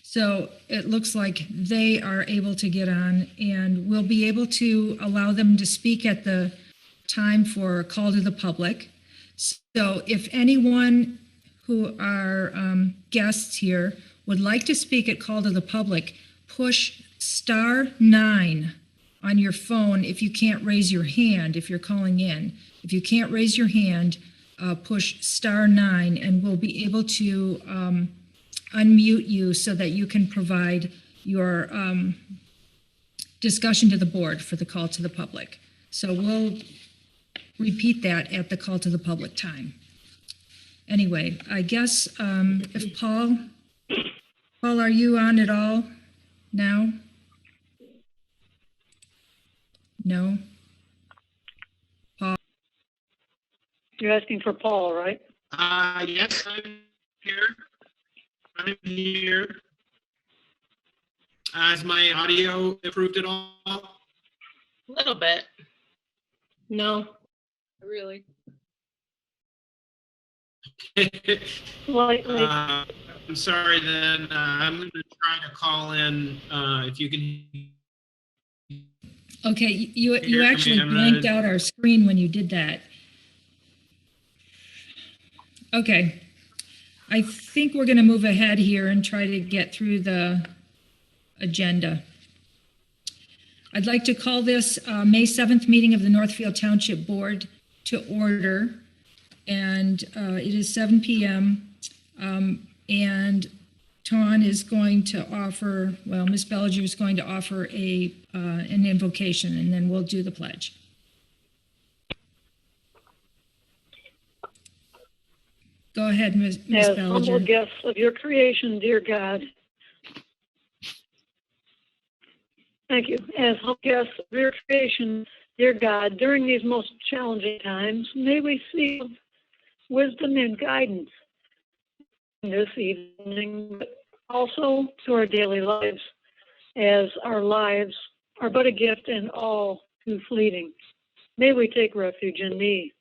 So it looks like they are able to get on, and we'll be able to allow them to speak at the time for a call to the public. So if anyone who are guests here would like to speak at call to the public, push *9 on your phone if you can't raise your hand if you're calling in. If you can't raise your hand, push *9 and we'll be able to unmute you so that you can provide your discussion to the board for the call to the public. So we'll repeat that at the call to the public time. Anyway, I guess if Paul, are you on at all now? No? Paul? You're asking for Paul, right? Yes, I'm here. I'm here. Has my audio improved at all? A little bit. No, really. Slightly. I'm sorry then. I'm going to try to call in if you can. Okay, you actually blanked out our screen when you did that. Okay, I think we're going to move ahead here and try to get through the agenda. I'd like to call this May 7th meeting of the Northfield Township Board to order, and it is 7 p.m. And Tawn is going to offer, well, Ms. Bellinger is going to offer an invocation, and then we'll do the pledge. Go ahead, Ms. As Bellinger. humble guests of your creation, dear God. Thank you. As humble guests of your creation, dear God, during these most challenging times, may we seek wisdom and guidance this evening, but also to our daily lives, as our lives are but a gift and all too fleeting. May we take refuge in thee.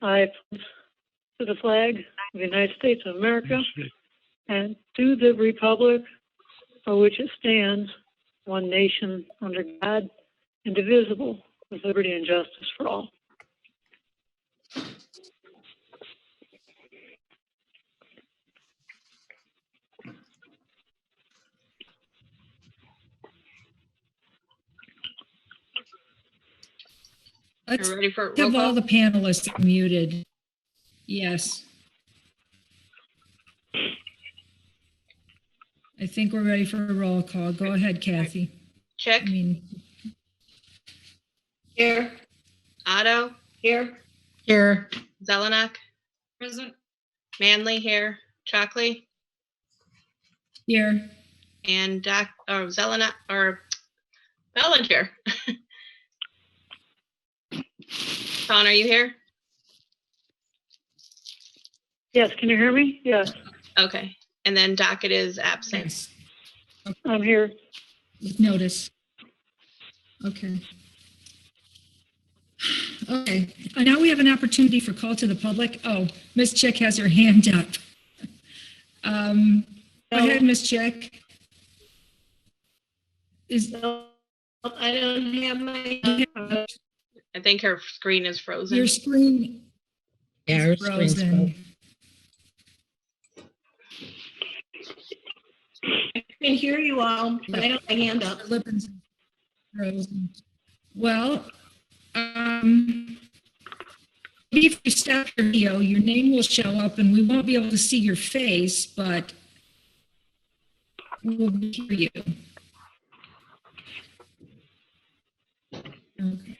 I pledge to the flag of the United States of America and to the republic for which it stands, one nation under God, indivisible, with liberty and justice for all. Let's Are we ready for roll have all call? the panelists muted. Yes. I think we're ready for a roll call. Go ahead, Kathy. Check. I mean, Here. Otto. Here. Here. Zelenak. Present. Manley here. Chalkley. here. And Zelenak or Bellinger. Tawn, are you here? Yes, can you hear me? Yes, Okay. And then Docket is absent. Yes. I'm here. With notice. Okay. Okay. Now we have an opportunity for call to the public. Oh, Ms. Chick has her hand up. Go ahead, Ms. Chick. No, I don't have my. I think her screen is frozen. Your screen Yeah, her is screen's frozen. I can hear you all, but I don't have my hand up. Her lip is frozen. Well, maybe if you stop your video, your name will show up and we won't be able to see your face, but we'll hear you. Okay.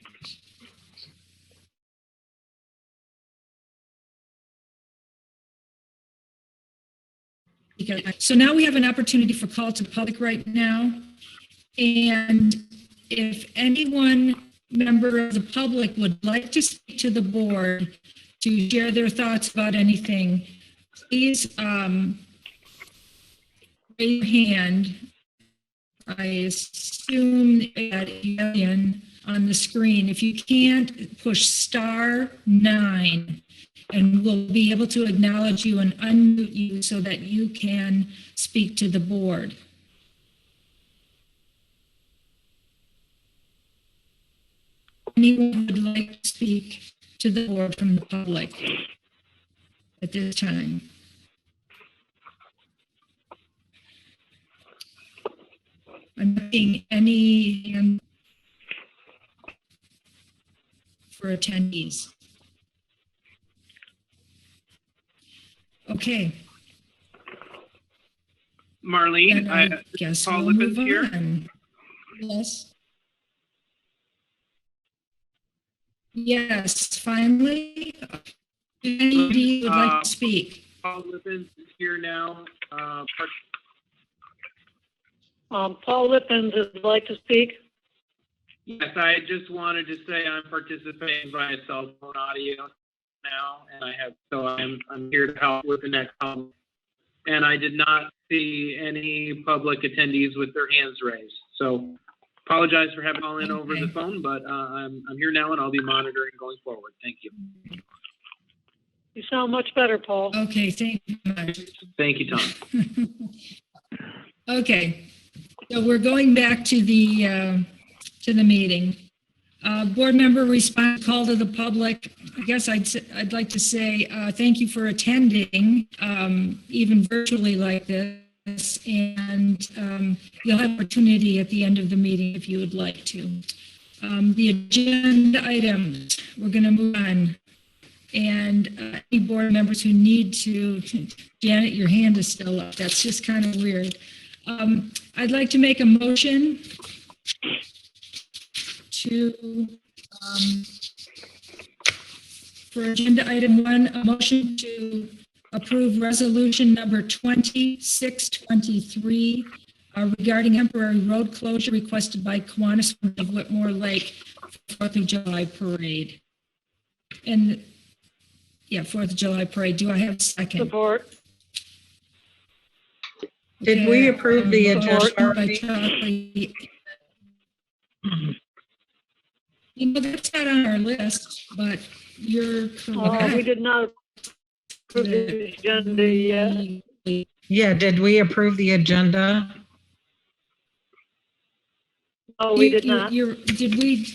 So now we have an opportunity for call to the public right now. And if anyone member of the public would like to speak to the board to share their thoughts about anything, please raise your hand. I assume that you're on the screen. If you can't, push *9 and we'll be able to acknowledge you and unmute you so that you can speak to the board. Anyone who would like to speak to the board from the public at this time? I'm not seeing any hand for attendees. Okay. Marlene, Then I I guess Paul we'll move Lippens here. on. Yes. Yes, finally. Anybody would like to speak? Paul Lippens is here now. Paul Lippens would like to speak. Yes, I just wanted to say I'm participating via cell phone audio now, and I'm here to help with the next problem. And I did not see any public attendees with their hands raised. So apologize for having all in over the phone, but I'm here now and I'll be monitoring going forward. Thank you. You sound much better, Paul. Okay, thank you very much. Thank you, Tom. Okay, so we're going back to the meeting. Board member response call to the public. I guess I'd like to say thank you for attending, even virtually like this, and you'll have opportunity at the end of the meeting if you would like to. The agenda items, we're going to move on. And any board members who need to, Janet, your hand is still up. That's just kind of weird. I'd like to make a motion to, for agenda item 1, a motion to approve resolution number 2623 regarding temporary road closure requested by Kiwanis of Whitmore Lake for 4th of July parade. And yeah, 4th of July parade. Do I have a second? Support. Did we approve the agenda Motion by already? Charlie. You know, that's not on our list, but you're We correct. did not approve the agenda yet. Yeah, did we approve the agenda? No, we did not. Did we?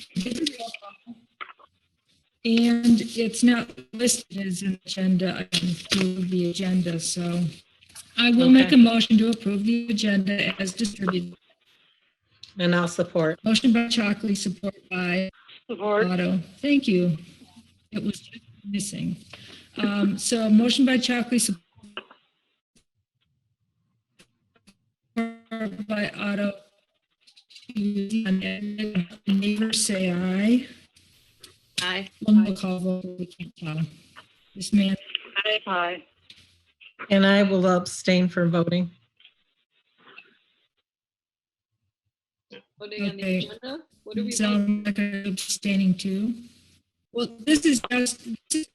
And it's not listed as an agenda item to the agenda, so I will make a motion to approve the agenda as distributed. And I'll support. Motion by Chalkley, support by Support. Otto. Thank you. It was just missing. So motion by Chalkley, support by Otto. Neighbors say aye. Aye. One more call vote, we can't tell. This man, Aye. And I will abstain from voting. Voting on the Okay. agenda? What do we vote? sound like I'm abstaining too. Well, this is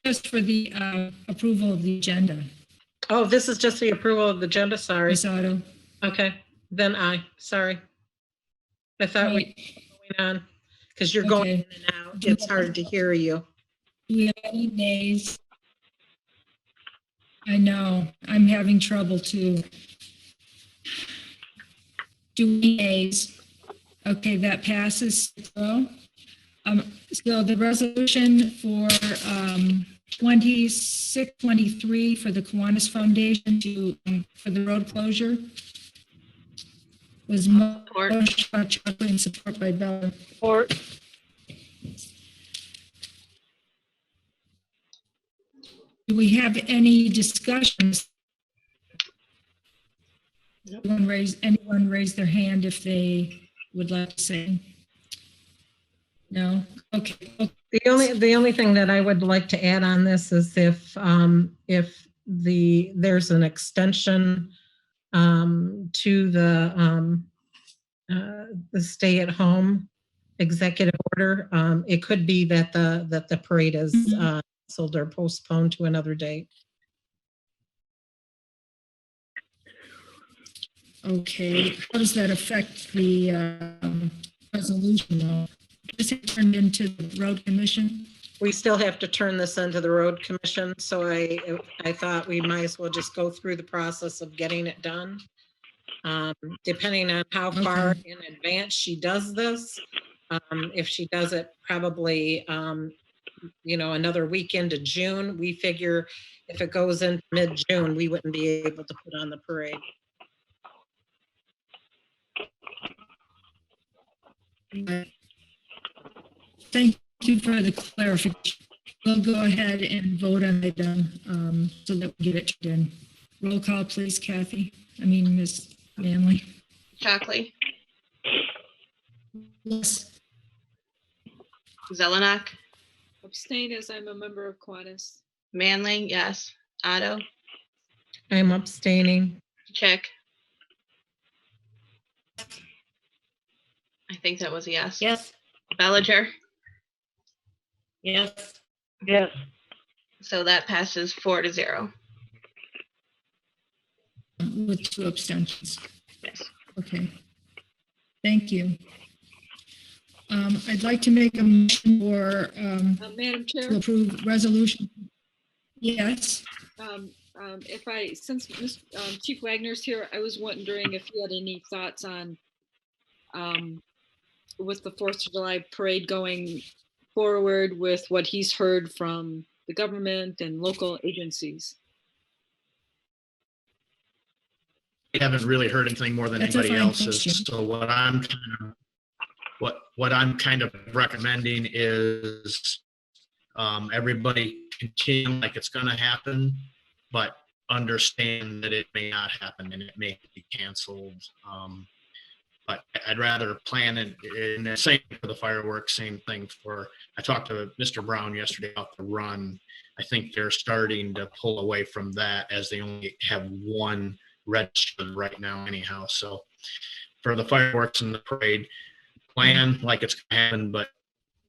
just for the approval of the agenda. Oh, this is just the approval of the agenda, sorry. Ms. Otto. Okay, then aye, sorry. I thought we Right. were going on, because you're going in Okay. and out. It's hard to hear you. Do we have any nays? I know, I'm having trouble too. Do we nays? Okay, that passes. So the resolution for 2623 for the Kiwanis Foundation for the road closure was Support. motion by Charlie and support by Bella. Support. Do we have any discussions? Anyone raise their hand if they would like to say? No? Okay. The only thing that I would like to add on this is if there's an extension to the stay-at-home executive order, it could be that the parade is canceled or postponed to another date. Okay, how does that affect the resolution though? Does it turn into the road commission? we still have to turn this into the road commission, so I thought we might as well just go through the process of getting it done. Depending on how far Okay. in advance she does this, if she does it probably, another week into June, we figure if it goes in mid-June, we wouldn't be able to put on the parade. Thank you for the clarification. We'll go ahead and vote on it so that we get it in. Roll call, please, Kathy. Ms. Manley. Shockley, Yes. Zelenak, Abstain as I'm a member of Quantis. Manley, yes. Otto, I'm abstaining. Chick. I think that was a yes. Yes, Bellinger. yes, Yes. So that passes 4-0. With 2 abstentions. Yes. Okay. Thank you. I'd like to make a motion for Madam Chair, to approve resolution. Yes. since Chief Wagner's here, I was wondering if you had any thoughts on with the 4th of July parade going forward with what he's heard from the government and local agencies. I haven't really heard anything more than That's a anybody fine else is. question. So what I'm kind of recommending is everybody continue like it's going to happen, but understand that it may not happen and it may be canceled. But I'd rather plan it in the same for the fireworks, same thing for, I talked to Mr. Brown yesterday about the run. I think they're starting to pull away from that as they only have one registered right now anyhow. So for the fireworks and the parade, plan like it's going to happen, but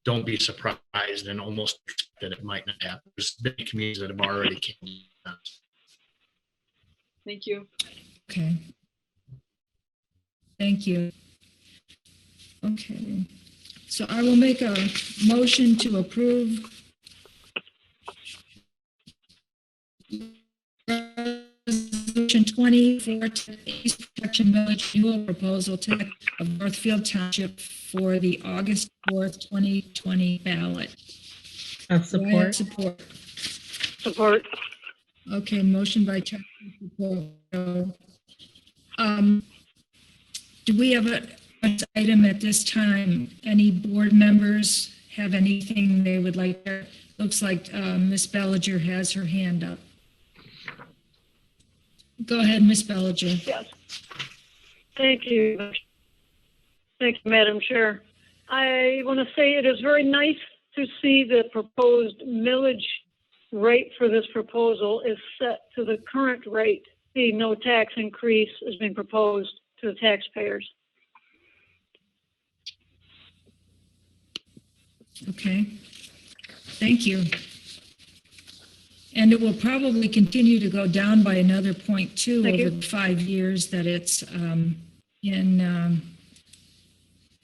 don't be surprised and almost expect that it might not happen. There's many communities that have already canceled that. Thank you. Okay. Thank you. Okay. So I will make a motion to approve Resolution 24 East Protection Village Renewal Proposal to of Northfield Township for the August 4th, 2020 ballot. Of Do I have support. support? Support. Okay, motion by Chuck. Support. Do we have an item at this time? Any board members have anything they would like to? Looks like Ms. Bellinger has her hand up. Go ahead, Ms. Bellinger. Yes. Thank you. Thank you, Madam Chair. I want to say it is very nice to see the proposed millage rate for this proposal is set to the current rate. The no tax increase is being proposed to the taxpayers. Okay. Thank you. And it will probably continue to go down by another 0.2 Thank you. over the 5 years that it's in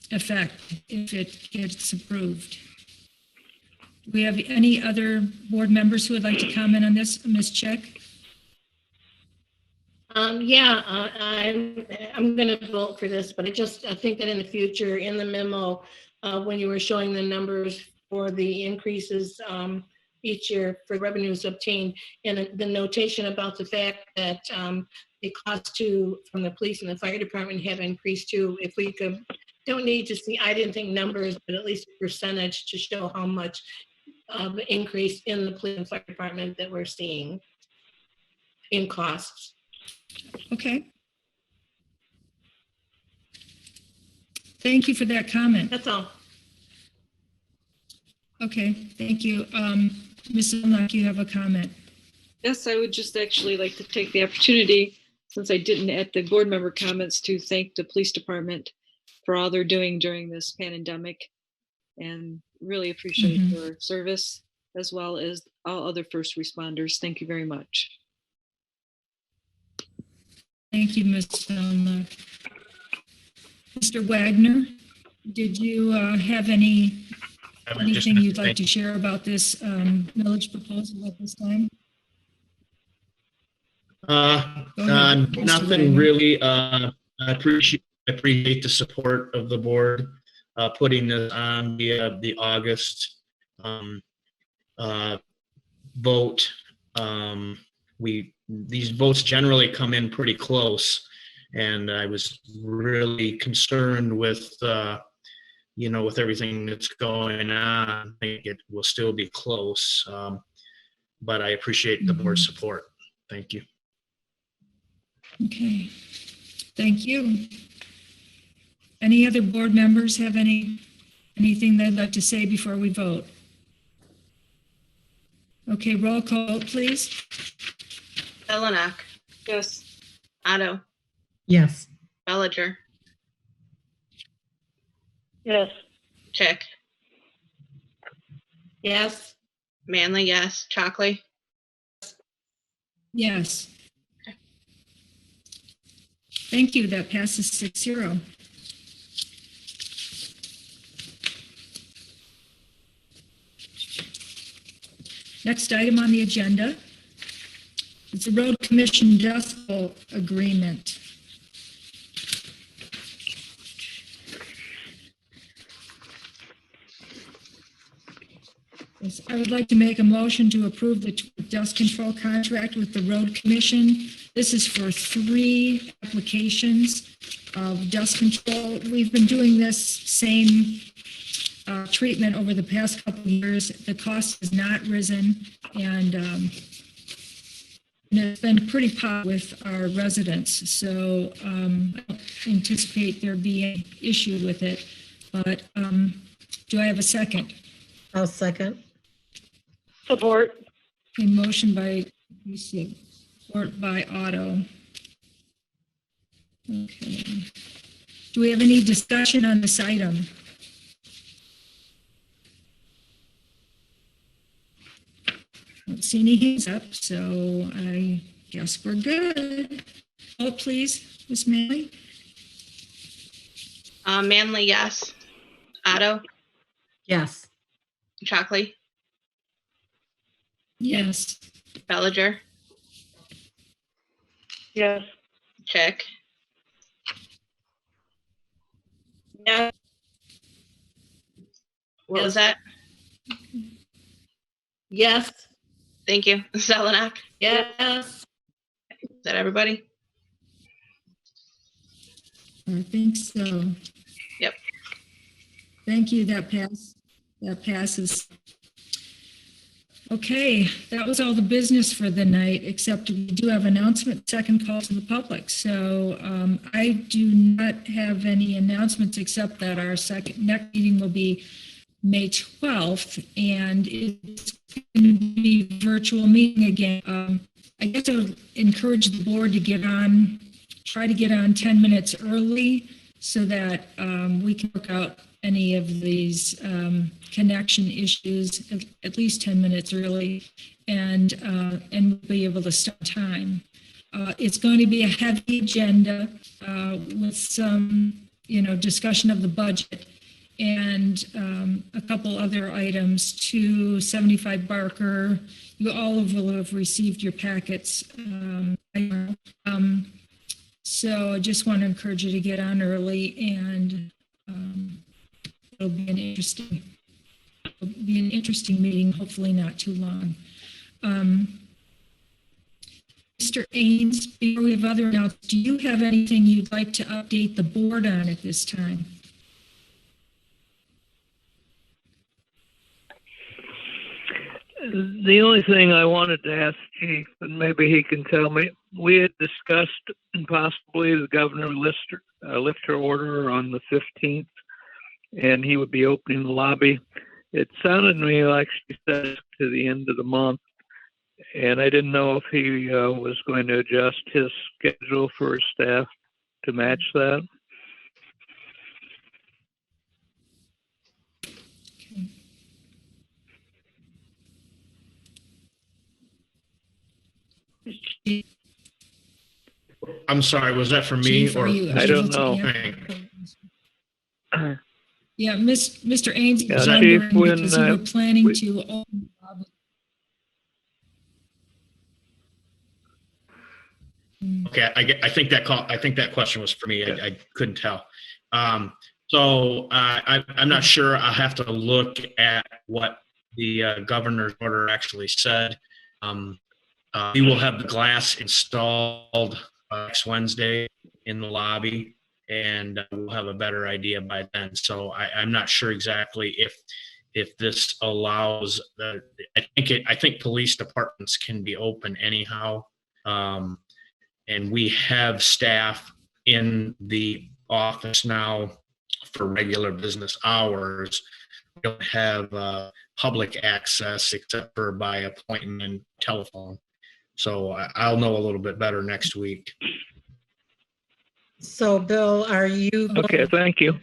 effect if it gets approved. Do we have any other board members who would like to comment on this? Ms. Chick? I'm going to vote for this, but I think that in the future, in the memo, when you were showing the numbers for the increases each year for revenues obtained, and the notation about the fact that the cost from the police and the fire department have increased too. If we don't need to see, I didn't think numbers, but at least a percentage to show how much of the increase in the police and fire department that we're seeing in costs. Okay. Thank you for that comment. That's all. Okay, thank you. Ms. Zelenak, you have a comment. Yes, I would just actually like to take the opportunity, since I didn't at the board member comments, to thank the police department for all they're doing during this pandemic and really appreciate your service, as well as all other first responders. Thank you very much. Thank you, Ms. Zelenak. Mr. Wagner, did you have any I would just anything have you'd to like to share about this millage proposal at this time? Go ahead, Mr. Nothing Wagner. really. I appreciate the support of the board, putting this on the August vote. These votes generally come in pretty close, and I was really concerned with with everything that's going on. I think it will still be close, but I appreciate the board's support. Thank you. Okay, thank you. Any other board members have anything they'd like to say before we vote? Okay, roll call, please. Zelenak, Yes. Otto, Yes. Bellinger, Yes. Chick, Yes, Manley, yes, Chalkley, Yes. Thank you, that passes 6-0. Next item on the agenda is the Road Commission Decibel Agreement. Yes, I would like to make a motion to approve the dust control contract with the Road Commission. This is for 3 applications of dust control. We've been doing this same treatment over the past couple of years. The cost has not risen, and it's been pretty popular with our residents. So I don't anticipate there being an issue with it. But do I have a second? I'll second. Support. A motion by Lucia, support by Otto. Okay. Do we have any discussion on this item? Don't see any hands up, so I guess we're good. Oh, please, Ms. Manley? Manley, yes, Otto, Yes. Chalkley, Yes. Bellinger, Yes. Chick, yes, what was that? yes, Thank you. Zelenak, yes, is that everybody? I think so. Yep. Thank you, that passes. Okay, that was all the business for the night, except we do have announcement, second call to the public. So I do not have any announcements except that our next meeting will be May 12th, and it's going to be a virtual meeting again. I guess I would encourage the board to try to get on 10 minutes early so that we can work out any of these connection issues at least 10 minutes early, and be able to start time. It's going to be a heavy agenda with some, discussion of the budget and a couple other items. 275 Barker, you all will have received your packets. So I just want to encourage you to get on early, and it'll be an interesting meeting, hopefully not too long. Mr. Ains, before we have other announcements, do you have anything you'd like to update the board on at this time? The only thing I wanted to ask Chief, and maybe he can tell me, we had discussed possibly the governor lift her order on the 15th, and he would be opening the lobby. It sounded to me like she said to the end of the month, and I didn't know if he was going to adjust his schedule for his staff to match that. I'm sorry, was that for me Chief, or? are you I don't able to know. answer? Yeah, Mr. Ames Yeah, was Chief, wondering when, because we were planning we- to open. Okay, I think that question was for me. I couldn't tell. I'm not sure. I'll have to look at what the governor's order actually said. We will have the glass installed next Wednesday in the lobby, and we'll have a better idea by then. So I'm not sure exactly if this allows the. I think police departments can be open anyhow. And we have staff in the office now for regular business hours. We don't have public access except for by appointment and telephone. So I'll know a little bit better next week. So Bill, are you, Okay, thank you.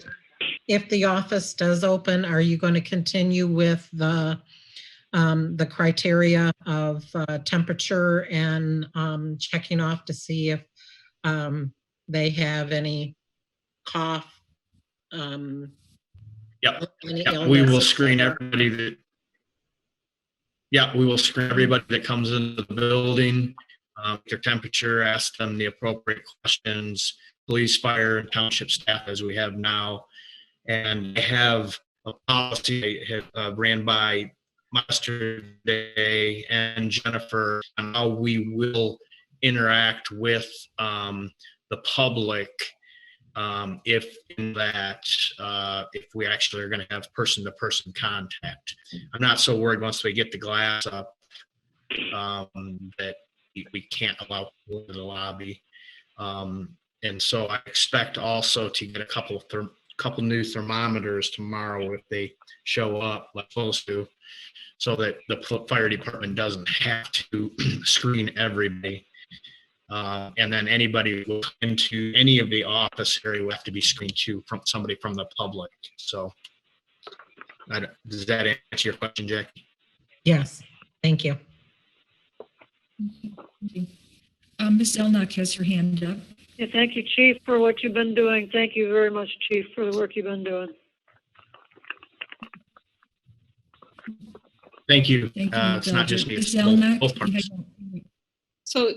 if the office does open, are you going to continue with the criteria of temperature and checking off to see if they have any cough? Yep. Any Yep. We will illness, screen etc.? everybody that. Yeah, we will screen everybody that comes into the building, their temperature, ask them the appropriate questions, police, fire, and township staff as we have now. And I have a policy ran by yesterday and Jennifer on how we will interact with the public if we actually are going to have person-to-person contact. I'm not so worried once we get the glass up that we can't allow people to the lobby. And so I expect also to get a couple new thermometers tomorrow if they show up like supposed to, so that the fire department doesn't have to screen everybody. And then anybody who goes into any of the office area will have to be screened too from somebody from the public. So does that answer your question, Jackie? Yes, thank you. Ms. Zelnok has her hand up. Yeah, thank you, Chief, for what you've been doing. Thank you very much, Chief, for the work you've been doing. Thank you. Thank you, It's not just me, Ms. it's Zelnok. both parties. So,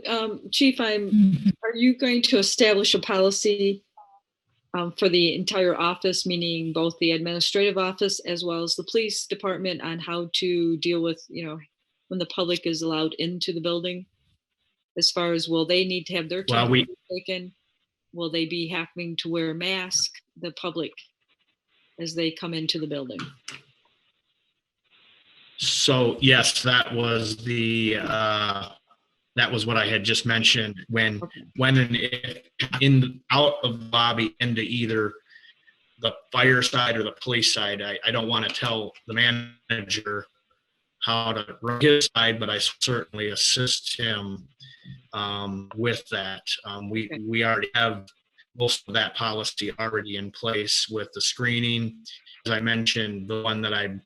Chief, are you going to establish a policy for the entire office, meaning both the administrative office as well as the police department, on how to deal with, when the public is allowed into the building? As far as, will they need to have their temperature taken? Will they be having to wear a mask, the public, as they come into the building? So yes, that was what I had just mentioned when and if out of the lobby into either the fire side or the police side. I don't want to tell the manager how to run his side, but I certainly assist him with that. We already have most of that policy already in place with the screening. As I mentioned, the one that I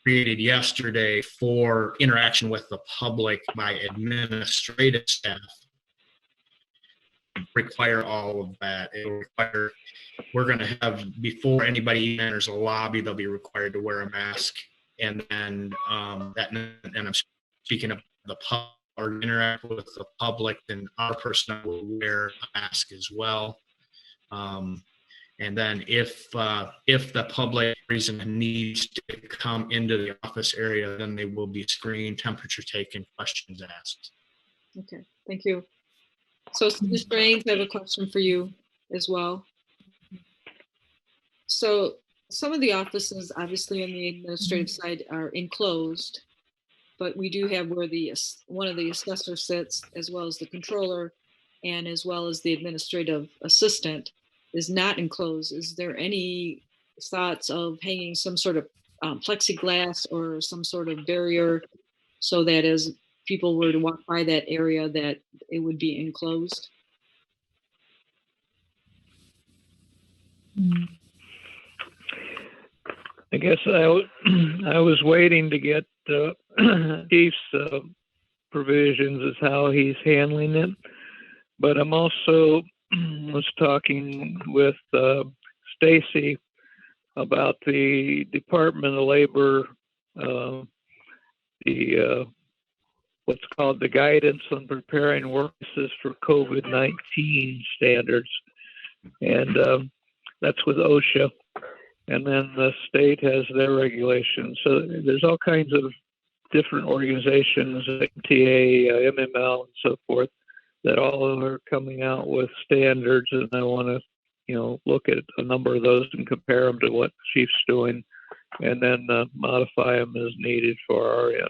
created yesterday for interaction with the public by administrative staff require all of that. It'll require, we're going to have, before anybody enters the lobby, they'll be required to wear a mask. And then and I'm speaking of the public, or interact with the public, then our personnel will wear a mask as well. And then if the public reason needs to come into the office area, then they will be screened, temperature taken, questions asked. Okay, thank you. So, Mr. Ains, I have a question for you as well. So, some of the offices, obviously on the administrative side, are enclosed, but we do have where one of the assessors sits, as well as the controller, and as well as the administrative assistant is not enclosed. Is there any thoughts of hanging some sort of plexiglass or some sort of barrier so that as people were to walk by that area, that it would be enclosed? I guess I was waiting to get Chief's provisions as how he's handling it, but I'm also was talking with Stacy about the Department of Labor, what's called the guidance on preparing workplaces for COVID-19 standards. And that's with OSHA. And then the state has their regulations. So there's all kinds of different organizations, TA, MML, and so forth, that all are coming out with standards. And I want to, look at a number of those and compare them to what the chief's doing, and then modify them as needed for our end.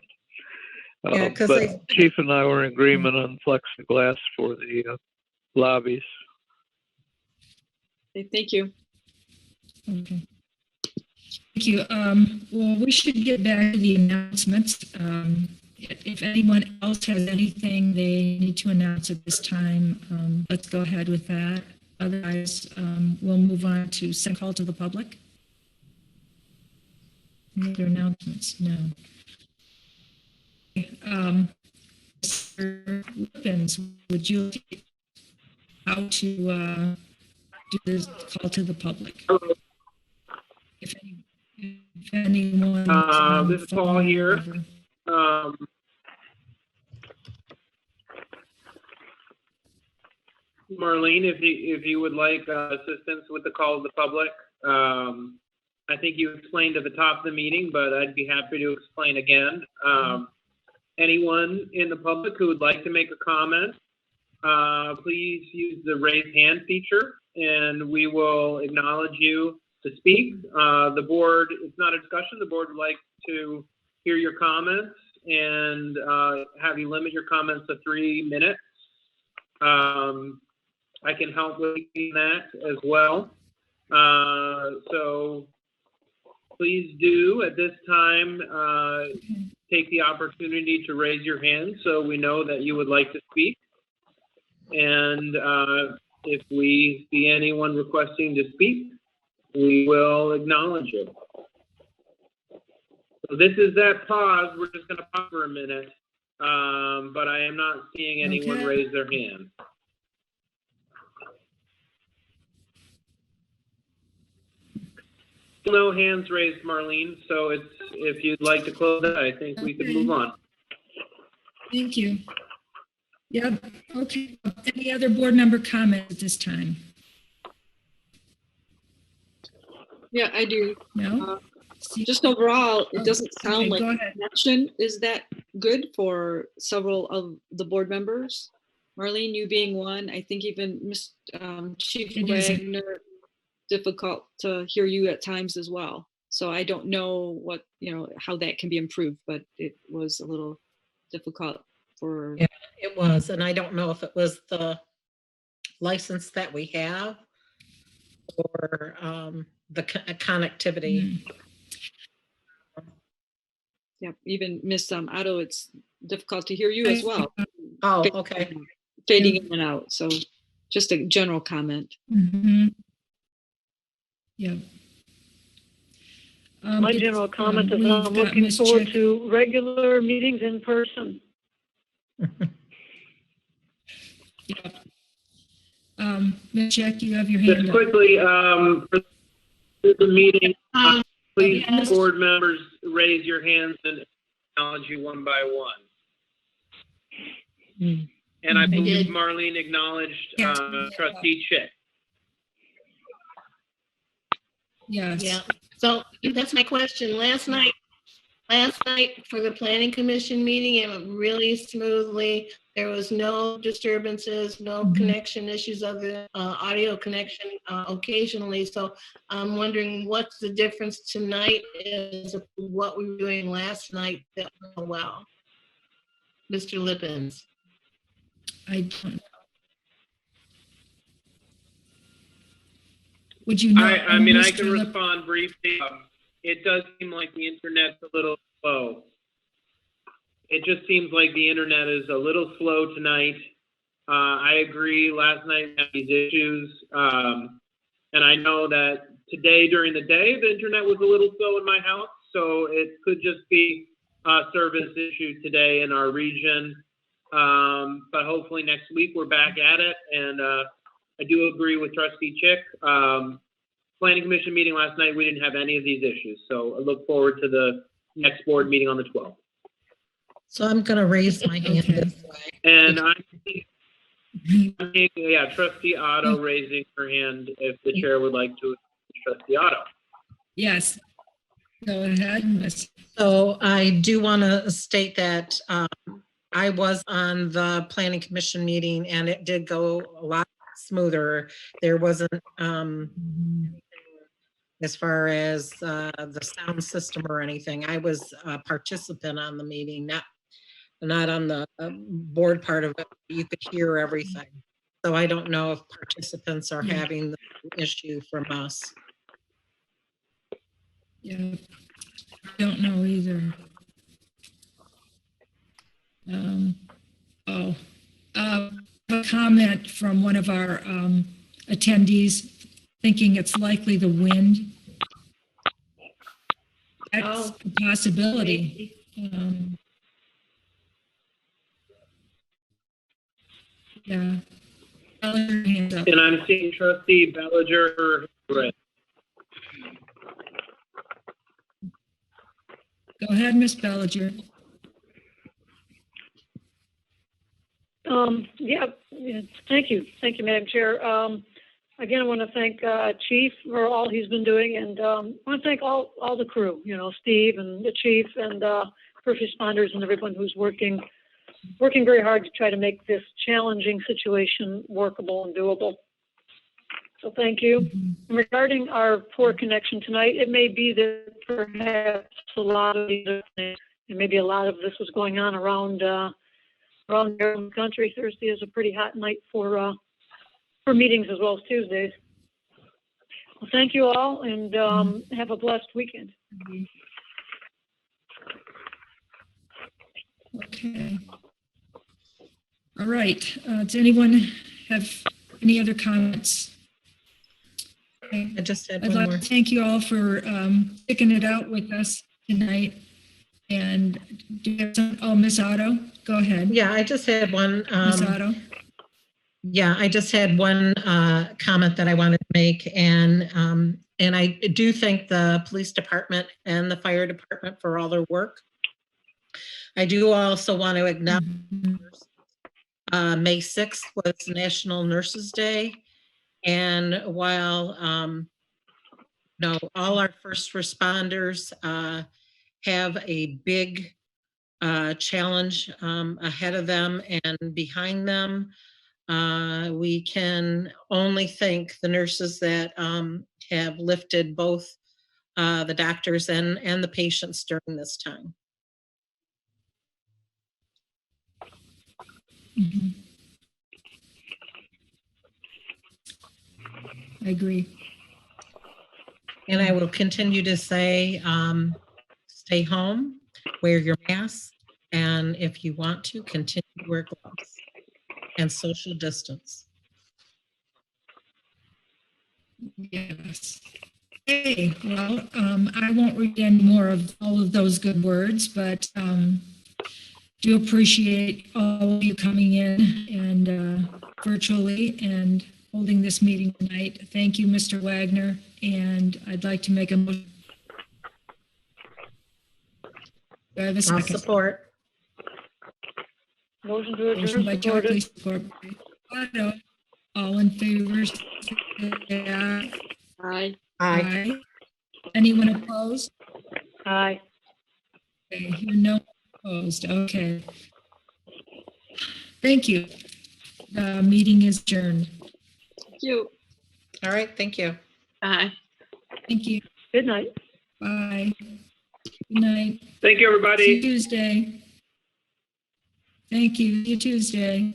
Yeah, but Chief and I were in agreement on plexiglass for the lobbies. Okay, thank you. Okay. Thank you. Well, we should get back to the announcements. If anyone else has anything they need to announce at this time, let's go ahead with that. Otherwise, we'll move on to second call to the public. Any other announcements? No. Mr. Lippens, would you like how to do this call to the public? If anyone. This is Paul here. Marlene, if you would like assistance with the call of the public, I think you explained at the top of the meeting, but I'd be happy to explain again. Anyone in the public who would like to make a comment, please use the raise hand feature, and we will acknowledge you to speak. The board, it's not a discussion. The board would like to hear your comments and have you limit your comments to 3 minutes. I can help with that as well. So please do at this time take the opportunity to raise your hand so we know that you would like to speak. And if we see anyone requesting to speak, we will acknowledge it. So this is that pause. We're just going to pause for a minute, but I am not seeing anyone raise their hand. No hands raised, Marlene. So if you'd like to close that, I think we can move on. Thank you. Yeah. Okay. Any other board member comments at this time? Yeah, I do. No. Just overall, it doesn't sound like go the ahead. connection is that good for several of the board members. Marlene, you being one, I think even Chief It isn't. Wagner, difficult to hear you at times as well. So I don't know what, how that can be improved, but it was a little difficult for. Yeah, it was. And I don't know if it was the license that we have or the connectivity. Yeah, even Miss Otto, it's difficult to hear you as well. Oh, okay. Fading in and out. So just a general comment. Mm-hmm. Yeah. My general comment is I'm looking forward to regular meetings in person. Ms. Jack, you have your hand Just up. quickly, for the meeting, please, board members, raise your hands and acknowledge you one by one. And I believe Marlene acknowledged Trustee Chick. Yes. Yeah. So that's my question. Last night for the planning commission meeting, it went really smoothly. There was no disturbances, no connection issues other audio connection occasionally. So I'm wondering what's the difference tonight is what we were doing last night that went well. Mr. Lippens. I don't know. Would you know? I mean, I can respond briefly. It does seem like the internet's a little slow. It just seems like the internet is a little slow tonight. I agree. Last night we had these issues. And I know that today during the day, the internet was a little slow in my house. So it could just be a service issue today in our region. But hopefully next week we're back at it. And I do agree with Trustee Chick. planning commission meeting last night, we didn't have any of these issues. So I look forward to the next board meeting on the 12th. So I'm going to raise my hand Okay. this way. And yeah, trustee Otto raising her hand if the chair would like to, trustee Otto. Yes. Go ahead, Miss. So I do want to state that I was on the planning commission meeting and it did go a lot smoother. There wasn't as far as the sound system or anything. I was a participant on the meeting, not on the board part of it. You could hear everything. So I don't know if participants are having the issue from us. Yeah, I don't know either. A comment from one of our attendees thinking it's likely the wind. That's a possibility. Yeah. Hands up. And I'm seeing trustee Bellinger. Right. Go ahead, Miss Bellinger. Yeah, thank you. Thank you, Madam Chair. Again, I want to thank Chief for all he's been doing, and I want to thank all the crew, Steve and the Chief and first responders and everyone who's working very hard to try to make this challenging situation workable and doable. So thank you. And regarding our poor connection tonight, it may be that perhaps a lot of these, and maybe a lot of this was going on around here in the country. Thursday is a pretty hot night for meetings as well as Tuesdays. Well, thank you all, and have a blessed weekend. Okay. All right. Does anyone have any other comments? Okay. I just had I'd one like more. to thank you all for sticking it out with us tonight. And do you have some, Miss Otto, go ahead. Yeah, I just had one. Miss Otto. Yeah, I just had one comment that I wanted to make, and I do thank the police department and the fire department for all their work. I do also want to acknowledge May 6th was National Nurses Day, and while all our first responders have a big challenge ahead of them and behind them, we can only thank the nurses that have lifted both the doctors and the patients during this time. I agree. And I will continue to say, stay home, wear your mask, and if you want to, continue to wear gloves and social distance. Yes. Okay, well, I won't read any more of all of those good words, but do appreciate all of you coming in and virtually and holding this meeting tonight. Thank you, Mr. Wagner, and I'd like to make a motion. Do I have a I'll second? support. Motion to Motion adjourn, by Joe, please supported. support by Otto. All in favor, say aye. Aye. Aye. Aye. Anyone opposed? Aye. Okay, hear no opposed. Okay. Thank you. The meeting is adjourned. Thank you. All right, thank you. Bye. Thank you. Good night. Bye. Good night. Thank you, See you everybody. Tuesday. Thank you. See you Tuesday.